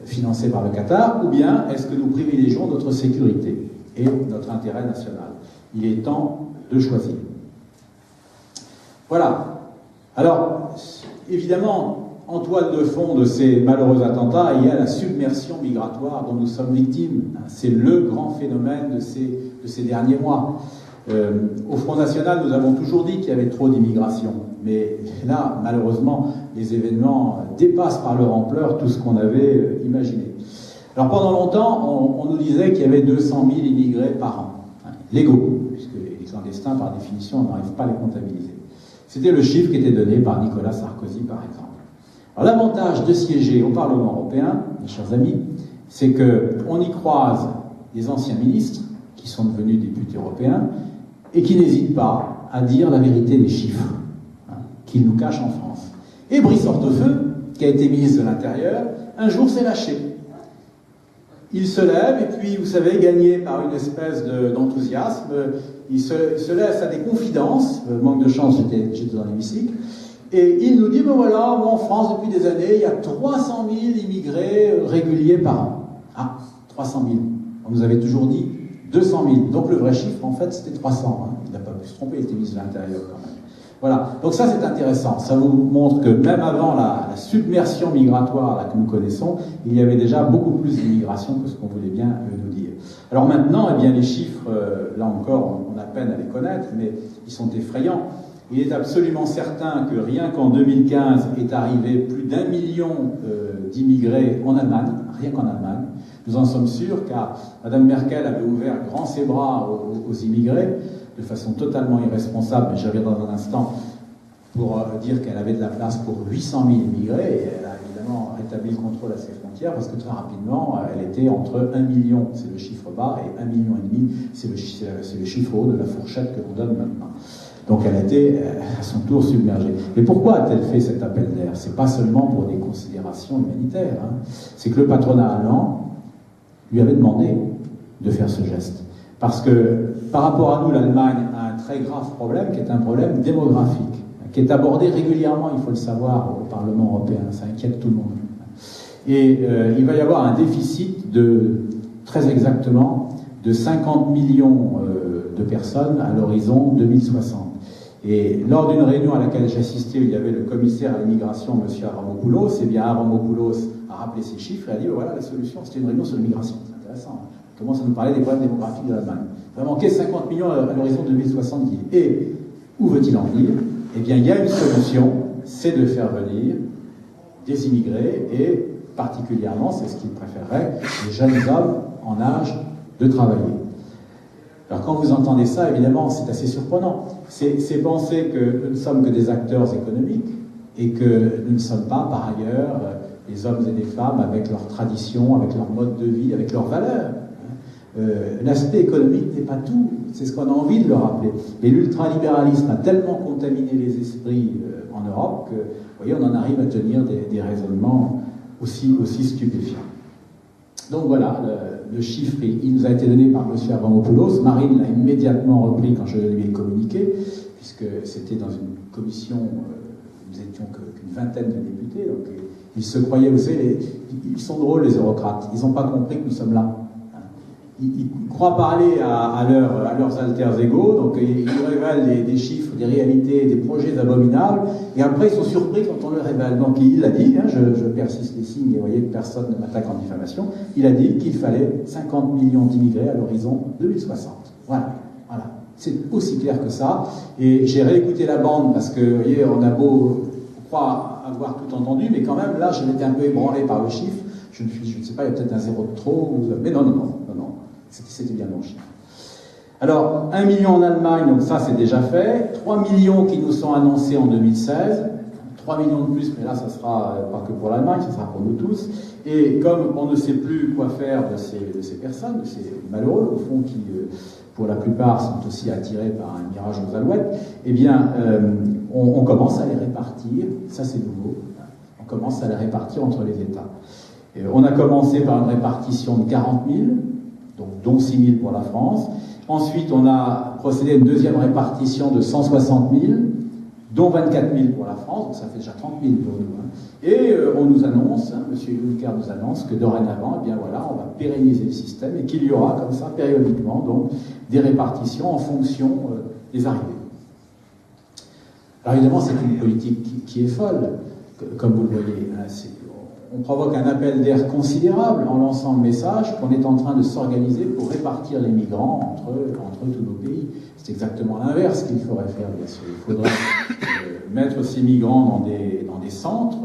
Speaker 7: financé par le Qatar, ou bien est-ce que nous privilégions notre sécurité et notre intérêt national? Il est temps de choisir. Voilà. Alors, évidemment, en toile de fond de ces malheureux attentats, il y a la submersion migratoire dont nous sommes victimes. C'est le grand phénomène de ces derniers mois. Au Front National, nous avons toujours dit qu'il y avait trop d'immigration. Mais là, malheureusement, les événements dépassent par leur ampleur tout ce qu'on avait imaginé. Alors pendant longtemps, on nous disait qu'il y avait 200 000 immigrés par an, légaux, puisque les clandestins, par définition, on n'arrive pas à les comptabiliser. C'était le chiffre qui était donné par Nicolas Sarkozy, par exemple. Alors l'avantage de siéger au Parlement européen, mes chers amis, c'est qu'on y croise des anciens ministres qui sont devenus députés européens et qui n'hésitent pas à dire la vérité des chiffres qu'ils nous cachent en France. Et Brice Hortefeux, qui a été ministre de l'Intérieur, un jour s'est lâché. Il se lève et puis, vous savez, gagné par une espèce d'enthousiasme, il se laisse à des confidences, manque de chance, j'étais dans l'hémicycle, et il nous dit, ben voilà, moi en France, depuis des années, il y a 300 000 immigrés réguliers par an. Ah, 300 000. On nous avait toujours dit 200 000. Donc le vrai chiffre, en fait, c'était 300. Hein. Il n'a pas pu se tromper, il était ministre de l'Intérieur quand même. Voilà, donc ça c'est intéressant, ça vous montre que même avant la submersion migratoire là, que nous connaissons, il y avait déjà beaucoup plus d'immigration que ce qu'on voulait bien nous dire. Alors maintenant, eh bien, les chiffres, là encore, on a peine à les connaître, mais ils sont effrayants. Il est absolument certain que rien qu'en 2015 est arrivé plus d'1 million d'immigrés en Allemagne, rien qu'en Allemagne. Nous en sommes sûrs car Mme Merkel avait ouvert grand ses bras aux immigrés, de façon totalement irresponsable, mais j'y reviendrai dans un instant, pour dire qu'elle avait de la place pour 800 000 immigrés, et elle a évidemment rétabli le contrôle à ses frontières, parce que très rapidement, elle était entre 1 million, c'est le chiffre bas, et 1,5 million, c'est le chiffre haut de la fourchette que l'on donne maintenant. Donc elle a été à son tour submergée. Mais pourquoi a-t-elle fait cet appel d'air? C'est pas seulement pour des considérations humanitaires, hein. C'est que le patronat allemand lui avait demandé de faire ce geste. Parce que, par rapport à nous, l'Allemagne a un très grave problème, qui est un problème démographique, qui est abordé régulièrement, il faut le savoir, au Parlement européen. Ça inquiète tout le monde. Et il va y avoir un déficit de, très exactement, de 50 millions de personnes à l'horizon 2060. Et lors d'une réunion à laquelle j'ai assisté, où il y avait le commissaire à l'immigration, M. Avramopoulos, et bien Avramopoulos a rappelé ces chiffres et a dit, voilà, la solution, c'était une réunion sur l'immigration. C'est intéressant. Hein. Il commence à nous parler des problèmes démographiques de l'Allemagne. Il va manquer 50 millions à l'horizon 2070. Et où veut-il en venir? Eh bien, il y a une solution, c'est de faire venir des immigrés et particulièrement, c'est ce qu'il préférerait, les jeunes hommes en âge de travailler. Alors quand vous entendez ça, évidemment, c'est assez surprenant. C'est penser que nous ne sommes que des acteurs économiques et que nous ne sommes pas, par ailleurs, des hommes et des femmes avec leurs traditions, avec leur mode de vie, avec leurs valeurs. L'aspect économique n'est pas tout, c'est ce qu'on a envie de le rappeler. Et l'ultralibéralisme a tellement contaminé les esprits en Europe que, vous voyez, on en arrive à tenir des raisonnements aussi stupéfiants. Donc voilà, le chiffre, il nous a été donné par M. Avramopoulos. Marine l'a immédiatement repris quand je lui ai communiqué, puisque c'était dans une commission, nous étions qu'une vingtaine de députés, donc ils se croyaient, vous savez, ils sont drôles les eurocrates, ils n'ont pas compris que nous sommes là. Ils croient parler à leurs alter ego, donc ils révèlent des chiffres, des réalités, des projets abominables, et après ils sont surpris quand on le révèle. Donc il l'a dit, hein, je persiste les signes, et vous voyez que personne ne m'attaque en diffamation, il a dit qu'il fallait 50 millions d'immigrés à l'horizon 2060. Voilà. C'est aussi clair que ça, et j'ai réécouté la bande, parce que, vous voyez, on a beau croire avoir tout entendu, mais quand même, là, je m'étais un peu ébranlé par le chiffre, je ne sais pas, il y a peut-être un zéro de trop, mais non. C'était bien bon chiffre. Alors, 1 million en Allemagne, donc ça c'est déjà fait. 3 millions qui nous sont annoncés en 2016. 3 millions de plus, mais là ça sera pas que pour l'Allemagne, ça sera pour nous tous. Et comme on ne sait plus quoi faire de ces personnes, de ces malheureux, au fond, qui pour la plupart sont aussi attirés par un mirage aux alouettes, eh bien, on commence à les répartir, ça c'est nouveau, on commence à les répartir entre les États. Et on a commencé par une répartition de 40 000, donc dont 6 000 pour la France. Ensuite, on a procédé à une deuxième répartition de 160 000, dont 24 000 pour la France, donc ça fait déjà 30 000 pour nous. Hein. Et on nous annonce, M. Juncker nous annonce que dorénavant, eh bien voilà, on va pérenniser le système et qu'il y aura comme ça périodiquement donc des répartitions en fonction des arrivées. Alors évidemment, c'est une politique qui est folle, comme vous le voyez. Hein, on provoque un appel d'air considérable en lançant le message qu'on est en train de s'organiser pour répartir les migrants entre tous nos pays. C'est exactement l'inverse qu'il faudrait faire, bien sûr. Il faudrait mettre ces migrants dans des centres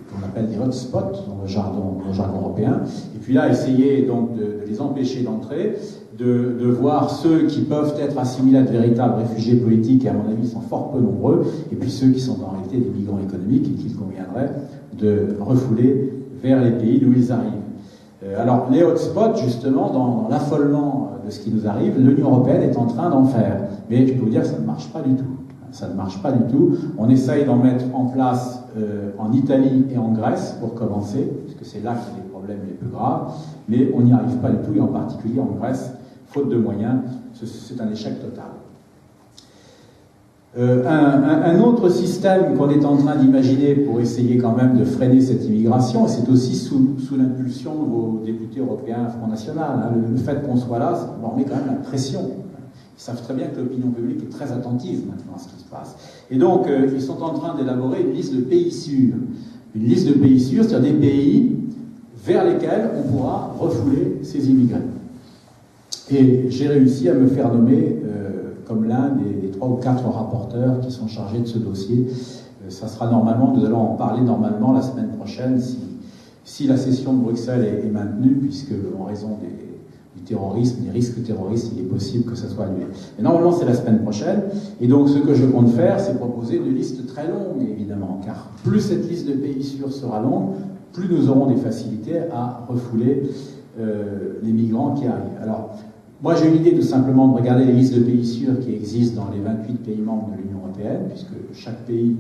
Speaker 7: qu'on appelle des hotspots dans le jargon européen, et puis là essayer donc de les empêcher d'entrer, de voir ceux qui peuvent être assimilés à de véritables réfugiés politiques, et à mon avis sont fort peu nombreux, et puis ceux qui sont en réalité des migrants économiques et qu'il conviendrait de refouler vers les pays d'où ils arrivent. Alors les hotspots, justement, dans l'affolement de ce qui nous arrive, l'Union européenne est en train d'en faire. Mais je peux vous dire que ça ne marche pas du tout. Ça ne marche pas du tout. On essaye d'en mettre en place en Italie et en Grèce pour commencer, puisque c'est là qu'il y a les problèmes les plus graves, mais on n'y arrive pas du tout, et en particulier en Grèce, faute de moyens, c'est un échec total. Un autre système qu'on est en train d'imaginer pour essayer quand même de freiner cette immigration, et c'est aussi sous l'impulsion de vos députés européens Front National, hein, le fait qu'on soit là, ça leur met quand même la pression. Ils savent très bien que l'opinion publique est très attentive maintenant à ce qui se passe. Et donc, ils sont en train d'élaborer une liste de pays sûrs. Une liste de pays sûrs, c'est-à-dire des pays vers lesquels on pourra refouler ces immigrés. Et j'ai réussi à me faire nommer comme l'un des 3 ou 4 rapporteurs qui sont chargés de ce dossier. Ça sera normalement, nous allons en parler normalement la semaine prochaine si la session de Bruxelles est maintenue, puisque en raison du terrorisme, des risques terroristes, il est possible que ça soit annulé. Mais normalement, c'est la semaine prochaine. Et donc, ce que je compte faire, c'est proposer une liste très longue, évidemment, car plus cette liste de pays sûrs sera longue, plus nous aurons des facilités à refouler les migrants qui arrivent. Alors, moi, j'ai eu l'idée tout simplement de regarder les listes de pays sûrs qui existent dans les 28 pays membres de l'Union européenne, puisque chaque pays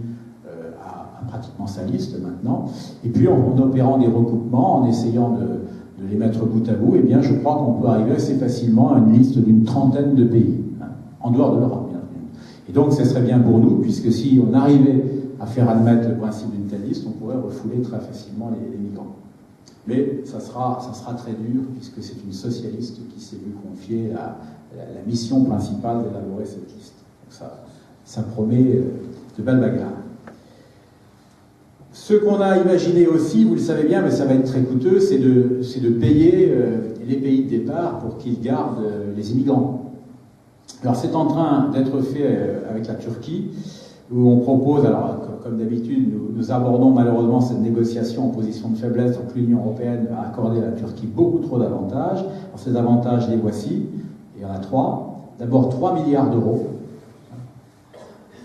Speaker 7: a pratiquement sa liste maintenant. Et puis, en opérant des recoupements, en essayant de les mettre bout à bout, eh bien, je crois qu'on peut arriver assez facilement à une liste d'une 30aine de pays, hein, en dehors de l'Europe, bien entendu. Et donc, ce serait bien pour nous, puisque si on arrivait à faire admettre le principe d'une telle liste, on pourrait refouler très facilement les migrants. Mais ça sera très dur, puisque c'est une socialiste qui s'est vue confier la mission principale d'élaborer cette liste. Donc ça promet de belles bagarres. Ce qu'on a imaginé aussi, vous le savez bien, mais ça va être très coûteux, c'est de payer les pays de départ pour qu'ils gardent les immigrants. Alors c'est en train d'être fait avec la Turquie, où on propose, alors comme d'habitude, nous abordons malheureusement cette négociation en position de faiblesse, donc l'Union européenne a accordé à la Turquie beaucoup trop d'avantages. Alors ces avantages, les voici, il y en a 3. D'abord 3 milliards d'euros.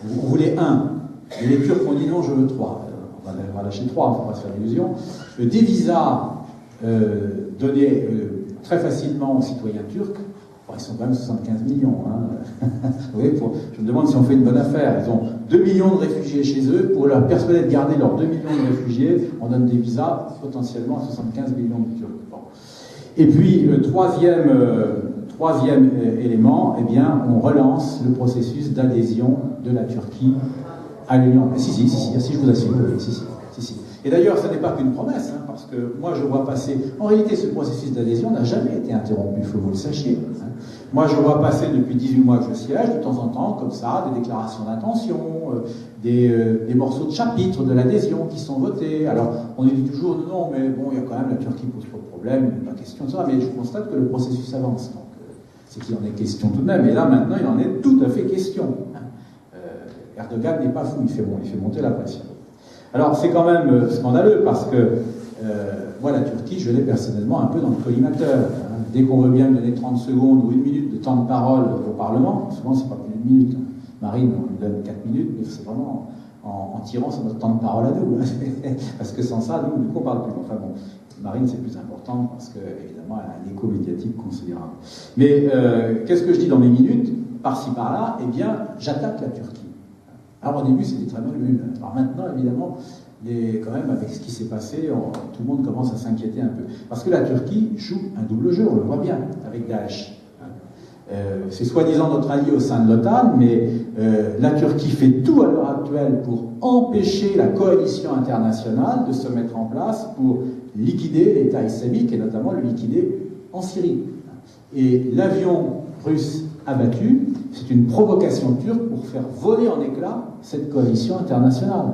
Speaker 7: On voulait 1, mais les Turcs ont dit non, je veux 3. On va lâcher 3, il ne faut pas se faire d'illusions. Des visas donnés très facilement aux citoyens turcs. Ils sont quand même 75 millions. Hein. Vous voyez, je me demande si on fait une bonne affaire. Ils ont 2 millions de réfugiés chez eux. Pour leur persuader de garder leurs 2 millions de réfugiés, on donne des visas potentiellement à 75 millions de Turcs. Bon. Et puis, troisième élément, eh bien, on relance le processus d'adhésion de la Turquie à l'Union européenne. Si, je vous assure. Si. Et d'ailleurs, ce n'est pas qu'une promesse, hein, parce que moi, je vois passer... En réalité, ce processus d'adhésion n'a jamais été interrompu, il faut que vous le sachiez. Hein. Moi, je vois passer depuis 18 mois que je siège, de temps en temps, comme ça, des déclarations d'intention, des morceaux de chapitre de l'adhésion qui sont votés. Alors, on dit toujours, non, mais bon, il y a quand même la Turquie pose trop de problèmes, il n'y a pas question de ça, mais je constate que le processus avance. Donc, c'est qu'il en est question tout de même. Et là, maintenant, il en est tout à fait question. Hein. Erdogan n'est pas fou, il fait monter la pression. Alors, c'est quand même scandaleux parce que moi, la Turquie, je l'ai personnellement un peu dans le collimateur. Hein. Dès qu'on veut bien me donner 30 secondes ou 1 minute de temps de parole au Parlement, souvent, c'est pas plus d'1 minute. Hein. Marine, on lui donne 4 minutes, mais c'est vraiment en tirant sur notre temps de parole à nous. Hein. Parce que sans ça, nous, du coup, on parle plus. Enfin bon, Marine, c'est plus important parce qu'évidemment, elle a un écho médiatique considérable. Mais qu'est-ce que je dis dans mes minutes? Par-ci, par-là, eh bien, j'attaque la Turquie. Alors au début, c'était très mal vu. Alors maintenant, évidemment, quand même, avec ce qui s'est passé, tout le monde commence à s'inquiéter un peu. Parce que la Turquie joue un double jeu, on le voit bien, avec Daesh. C'est soi-disant notre allié au sein de l'OTAN, mais la Turquie fait tout à l'heure actuelle pour empêcher la coalition internationale de se mettre en place pour liquider l'État islamique, et notamment le liquider en Syrie. Et l'avion russe abattu, c'est une provocation turque pour faire voler en éclats cette coalition internationale.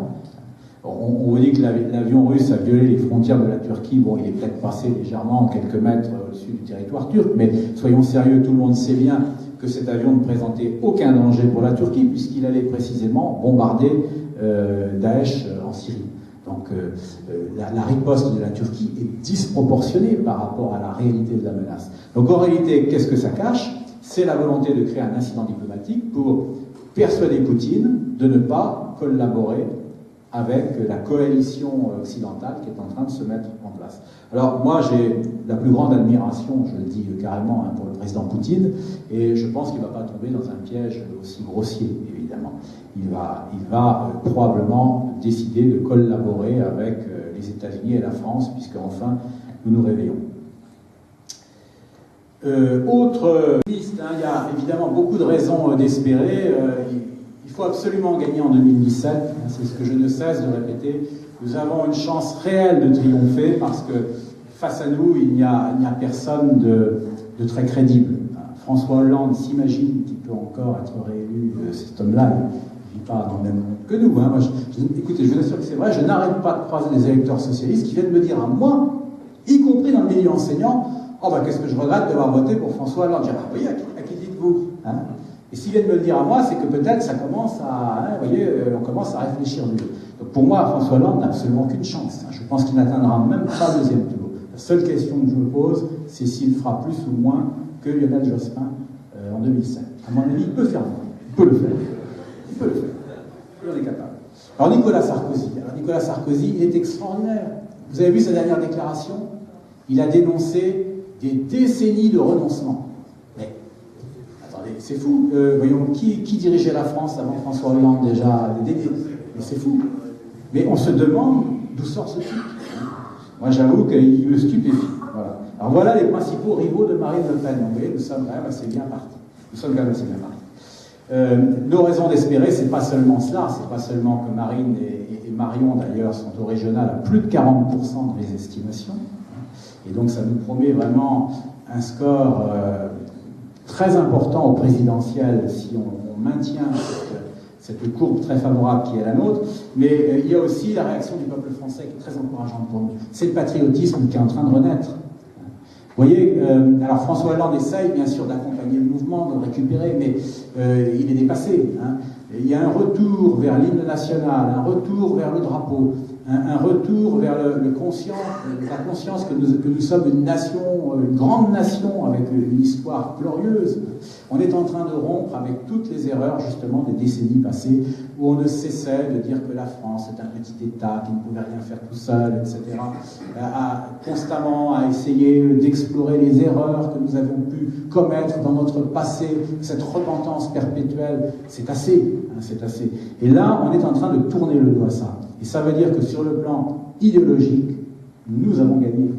Speaker 7: On vous dit que l'avion russe a violé les frontières de la Turquie. Bon, il est peut-être passé légèrement quelques mètres au-dessus du territoire turc, mais soyons sérieux, tout le monde sait bien que cet avion ne présentait aucun danger pour la Turquie, puisqu'il allait précisément bombarder Daesh en Syrie. Donc la riposte de la Turquie est disproportionnée par rapport à la réalité de la menace. Donc en réalité, qu'est-ce que ça cache? C'est la volonté de créer un incident diplomatique pour persuader Poutine de ne pas collaborer avec la coalition occidentale qui est en train de se mettre en place. Alors moi j'ai la plus grande admiration, je le dis carrément, pour le président Poutine, et je pense qu'il ne va pas tomber dans un piège aussi grossier, évidemment. Il va probablement décider de collaborer avec les États-Unis et la France, puisque enfin nous nous réveillons. Autre liste, il y a évidemment beaucoup de raisons d'espérer. Il faut absolument gagner en 2017, c'est ce que je ne cesse de répéter. Nous avons une chance réelle de triompher parce que face à nous, il n'y a personne de très crédible. François Hollande s'imagine qu'il peut encore être réélu, cet homme-là, il ne vit pas dans le même monde que nous. Moi, écoutez, je vous assure que c'est vrai, je n'arrête pas de croiser des électeurs socialistes qui viennent me dire à moi, y compris dans le milieu enseignant, « Oh ben qu'est-ce que je regrette d'avoir voté pour François Hollande ?» Je dis « Ah oui, à qui dites-vous Et s'ils viennent me le dire à moi, c'est que peut-être ça commence à... vous voyez, on commence à réfléchir mieux. Donc pour moi, François Hollande n'a absolument aucune chance. Je pense qu'il n'atteindra même pas le deuxième tour. La seule question que je me pose, c'est s'il fera plus ou moins que Lionel Jospin en 2007. À mon avis, il peut faire moins. Il peut le faire. Il peut le faire. Il en est capable. Alors Nicolas Sarkozy, il est extraordinaire. Vous avez vu sa dernière déclaration? Il a dénoncé des décennies de renoncement. Mais, attendez, c'est fou. Voyons, qui dirigeait la France avant François Hollande déjà? Mais c'est fou. Mais on se demande d'où sort ce type. Moi, j'avoue qu'il me stupéfie. Voilà. Alors voilà les principaux rivaux de Marine Le Pen. Vous voyez, nous sommes quand même assez bien partis. Nos raisons d'espérer, c'est pas seulement cela, c'est pas seulement que Marine et Marion, d'ailleurs, sont au régional à plus de 40% de les estimations. Et donc ça nous promet vraiment un score très important au présidentiel si on maintient cette courbe très favorable qui est la nôtre. Mais il y a aussi la réaction du peuple français qui est très encourageante pour nous. C'est le patriotisme qui est en train de renaître. Vous voyez, alors François Hollande essaye bien sûr d'accompagner le mouvement, de le récupérer, mais il est dépassé. Il y a un retour vers l'hymne national, un retour vers le drapeau, un retour vers la conscience que nous sommes une nation, une grande nation avec une histoire glorieuse. On est en train de rompre avec toutes les erreurs justement des décennies passées où on ne cessait de dire que la France est un petit État qui ne pouvait rien faire tout seul, etc. Constamment à essayer d'explorer les erreurs que nous avions pu commettre dans notre passé, cette repentance perpétuelle, c'est assez. Et là, on est en train de tourner le dos à ça. Et ça veut dire que sur le plan idéologique, nous avons gagné.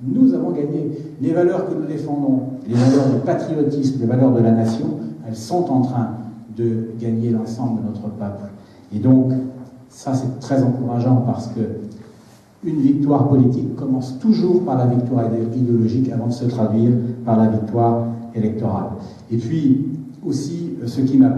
Speaker 7: Nous avons gagné. Les valeurs que nous défendons, les valeurs du patriotisme, les valeurs de la nation, elles sont en train de gagner l'ensemble de notre peuple. Et donc, ça c'est très encourageant parce que une victoire politique commence toujours par la victoire idéologique avant de se traduire par la victoire électorale. Et puis, aussi, ce qui m'a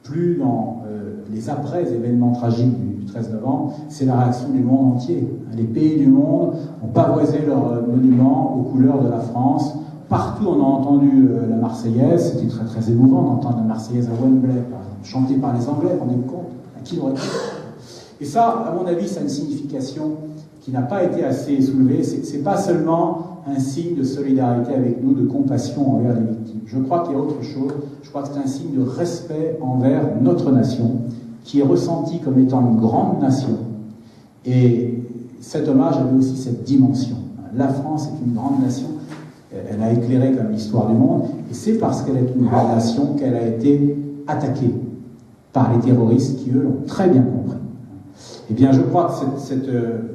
Speaker 7: plu dans les après-événements tragiques du 13 novembre, c'est la réaction du monde entier. Les pays du monde ont pavoisé leurs monuments aux couleurs de la France. Partout, on a entendu la Marseillaise. C'était très, très émouvant d'entendre la Marseillaise à Wembley, par exemple, chantée par les Anglais, vous vous rendez compte? À qui l'aurait dit? Et ça, à mon avis, ça a une signification qui n'a pas été assez soulevée. C'est pas seulement un signe de solidarité avec nous, de compassion envers les victimes. Je crois qu'il y a autre chose. Je crois que c'est un signe de respect envers notre nation, qui est ressentie comme étant une grande nation. Et cet hommage avait aussi cette dimension. La France est une grande nation. Elle a éclairé comme l'histoire du monde. Et c'est parce qu'elle est une grande nation qu'elle a été attaquée par les terroristes qui, eux, l'ont très bien compris. Eh bien, je crois que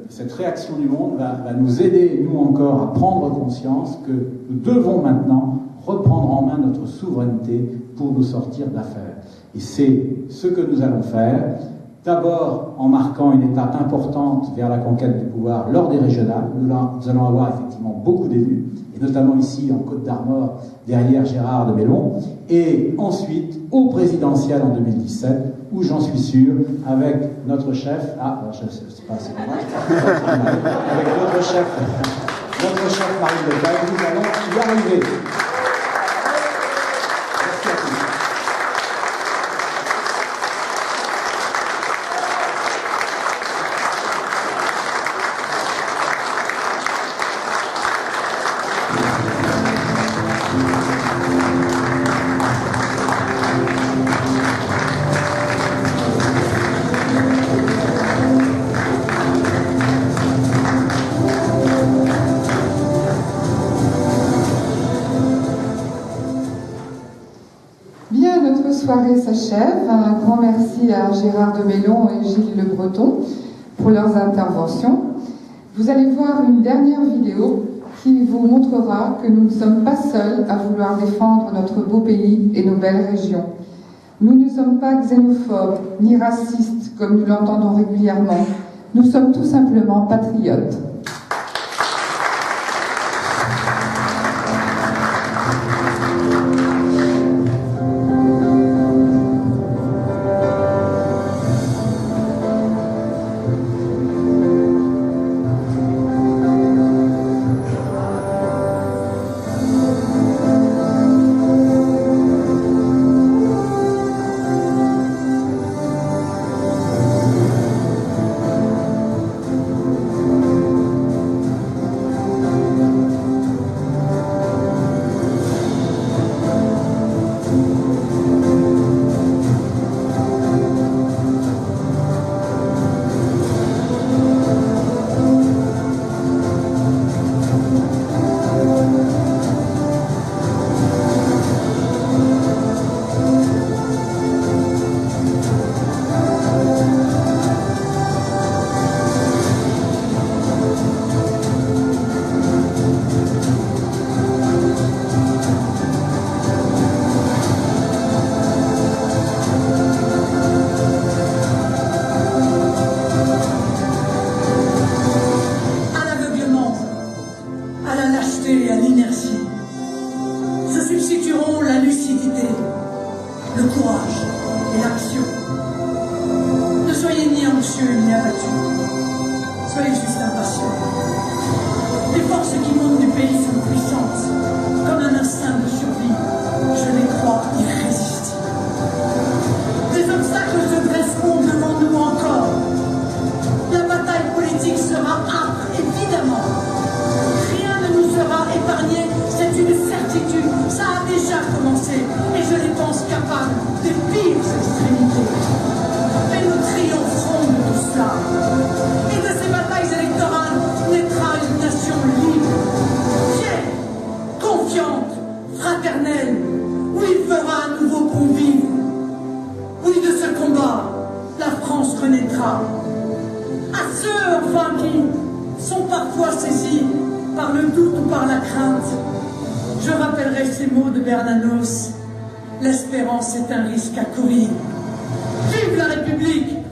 Speaker 7: cette réaction du monde va nous aider, nous encore, à prendre conscience que nous devons maintenant reprendre en main notre souveraineté pour nous sortir d'affaires. Et c'est ce que nous allons faire, d'abord en marquant une étape importante vers la conquête du pouvoir lors des régionales. Nous allons avoir effectivement beaucoup d'élus, et notamment ici en Côte d'Armor, derrière Gérard de Mélon, et ensuite au présidentiel en 2017, où j'en suis sûr, avec notre chef, avec notre chef Marine Le Pen, nous allons y arriver. Merci à tous.
Speaker 5: Bien, notre soirée s'achève. Un grand merci à Gérard de Mélon et Gilles Le Breton pour leurs interventions. Vous allez voir une dernière vidéo qui vous montrera que nous ne sommes pas seuls à vouloir défendre notre beau pays et nos belles régions. Nous ne sommes pas xénophobes ni racistes comme nous l'entendons régulièrement. Nous sommes tout simplement patriotes.
Speaker 8: L'espérance est un risque à courir. Vive la République!